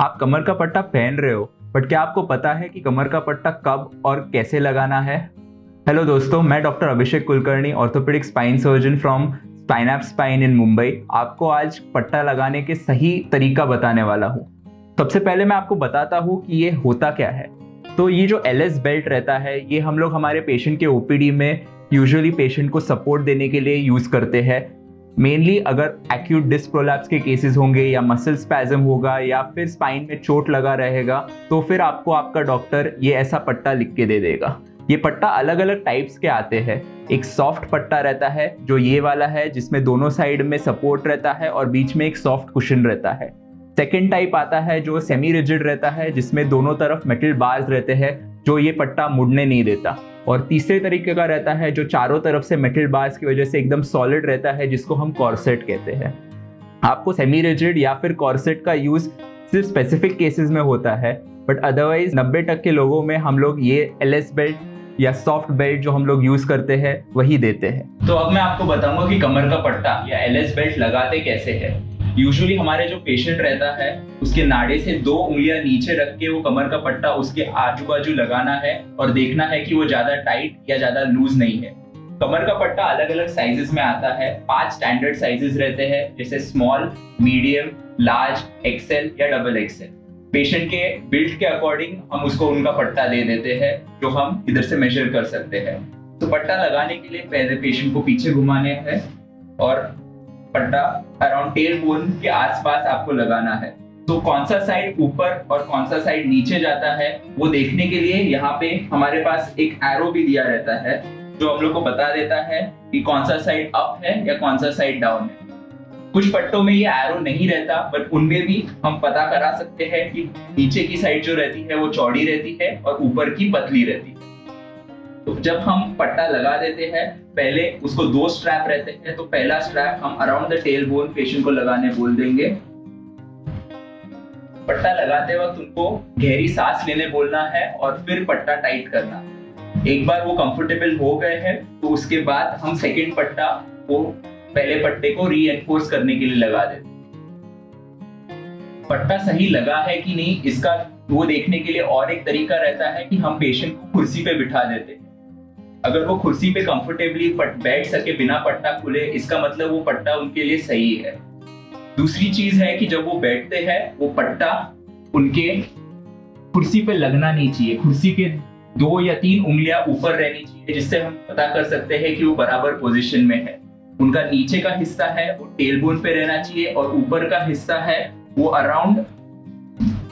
आप कमर का पट्टा पहन रहे हो, बट क्या आपको पता है कि कमर का पट्टा कब और कैसे लगाना है? हेलो दोस्तों, मैं doctor Abhishek Kulkarni, orthopaedic spine surgeon from spine app spine in Mumbai, आपको आज पट्टा लगाने के सही तरीका बताने वाला हूँ। सबसे पहले मैं आपको बताता हूँ कि ये होता क्या है। तो ये जो एलएस बेल्ट रहता है, ये हम लोग हमारे पेशेंट के ओपीडी में यूजुअली पेशेंट को सपोर्ट देने के लिए यूज करते हैं। मेनली अगर एक्यूट डिस्क प्रोलैप्स के केसेस होंगे या मसल स्पैज्म होगा या फिर स्पाइन में चोट लगा रहेगा, तो फिर आपको आपका डॉक्टर ये ऐसा पट्टा लिख के दे देगा। ये पट्टा अलग अलग टाइप्स के आते हैं। एक सॉफ्ट पट्टा रहता है जो ये वाला है, जिसमें दोनों साइड में सपोर्ट रहता है और बीच में एक सॉफ्ट कुशन रहता है। सेकेंड टाइप आता है जो सेमी रिजिड रहता है, जिसमें दोनों तरफ मेटल बार्स रहते हैं जो ये पट्टा मुड़ने नहीं देता। और तीसरे तरीके का रहता है जो चारों तरफ से मेटल बार्स की वजह से एकदम सॉलिड रहता है, जिसको हम कॉर्सेट कहते हैं। आपको सेमी रिजिड या फिर कॉर्सेट का यूज सिर्फ स्पेसिफिक केसेस में होता है, बट अदरवाइज 90% लोगों में हम लोग ये एलएस बेल्ट या सॉफ्ट बेल्ट जो हम लोग यूज करते हैं वही देते हैं। तो अब मैं आपको बताऊंगा कि कमर का पट्टा या एलएस बेल्ट लगाते कैसे है। यूजुअली हमारे जो पेशेंट रहता है उसके नाड़े से 2 उंगलियां नीचे रख के वो कमर का पट्टा उसके आजू बाजू लगाना है और देखना है कि वो ज्यादा टाइट या ज्यादा लूज नहीं है। कमर का पट्टा अलग अलग साइजेस में आता है। 5 स्टैंडर्ड साइजेस रहते हैं, जैसे स्मॉल, मीडियम, लार्ज, एक्सेल या डबल एक्सेल। पेशेंट के बिल्ड के अकॉर्डिंग हम उसको उनका पट्टा दे देते हैं, जो हम इधर से मेजर कर सकते हैं। तो पट्टा लगाने के लिए पहले पेशेंट को पीछे घुमाने हैं और पट्टा अराउंड टेल बोन के आसपास आपको लगाना है। तो कौन सा साइड ऊपर और कौन सा साइड नीचे जाता है वो देखने के लिए यहाँ पे हमारे पास एक एरो भी दिया रहता है, जो हम लोग को बता देता है कि कौन सा साइड अप है या कौन सा साइड डाउन है। कुछ पट्टों में ये एरो नहीं रहता, बट उनमें भी हम पता करा सकते हैं कि नीचे की साइड जो रहती है वो चौड़ी रहती है और ऊपर की पतली रहती है। तो जब हम पट्टा लगा देते हैं, पहले उसको 2 स्ट्रैप रहते हैं। तो पहला स्ट्रैप हम around the tail bone patient को लगाने बोल देंगे। पट्टा लगाते वक्त उनको गहरी सांस लेने बोलना है और फिर पट्टा टाइट करना। एक बार वो कंफर्टेबल हो गए हैं तो उसके बाद हम सेकंड पट्टा को पहले पट्टे को रीएनफोर्स करने के लिए लगा देते। पट्टा सही लगा है कि नहीं, इसका वो देखने के लिए और एक तरीका रहता है कि हम पेशेंट को कुर्सी पे बिठा देते हैं। अगर वो कुर्सी पे कंफर्टेबली बैठ सके बिना पट्टा खुले, इसका मतलब वो पट्टा उनके लिए सही है। दूसरी चीज है कि जब वो बैठते हैं वो पट्टा उनके कुर्सी पे लगना नहीं चाहिए। कुर्सी के 2 या 3 उंगलियां ऊपर रहनी चाहिए, जिससे हम पता कर सकते हैं कि वो बराबर पोजीशन में है। उनका नीचे का हिस्सा है वो टेल बोन पे रहना चाहिए और ऊपर का हिस्सा है वो अराउंड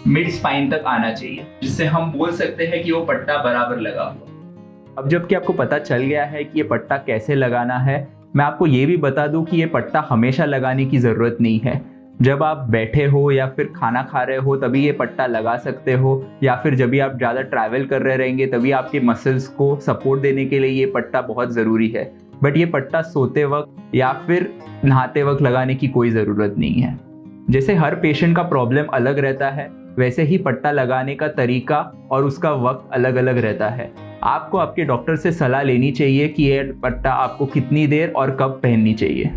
मिड स्पाइन तक आना चाहिए, जिससे हम बोल सकते हैं कि वो पट्टा बराबर लगा हुआ। अब जबकि आपको पता चल गया है कि ये पट्टा कैसे लगाना है, मैं आपको ये भी बता दूं कि ये पट्टा हमेशा लगाने की ज़रूरत नहीं है। जब आप बैठे हो या फिर खाना खा रहे हो तभी ये पट्टा लगा सकते हो, या फिर जब भी आप ज़्यादा ट्रैवल कर रहे रहेंगे तभी आपके मसल्स को सपोर्ट देने के लिए ये पट्टा बहुत ज़रूरी है। बट ये पट्टा सोते वक्त या फिर नहाते वक्त लगाने की कोई ज़रूरत नहीं है। जैसे हर पेशेंट का प्रॉब्लम अलग रहता है, वैसे ही पट्टा लगाने का तरीका और उसका वक्त अलग अलग रहता है। आपको आपके डॉक्टर से सलाह लेनी चाहिए कि ये पट्टा आपको कितनी देर और कब पहननी चाहिए।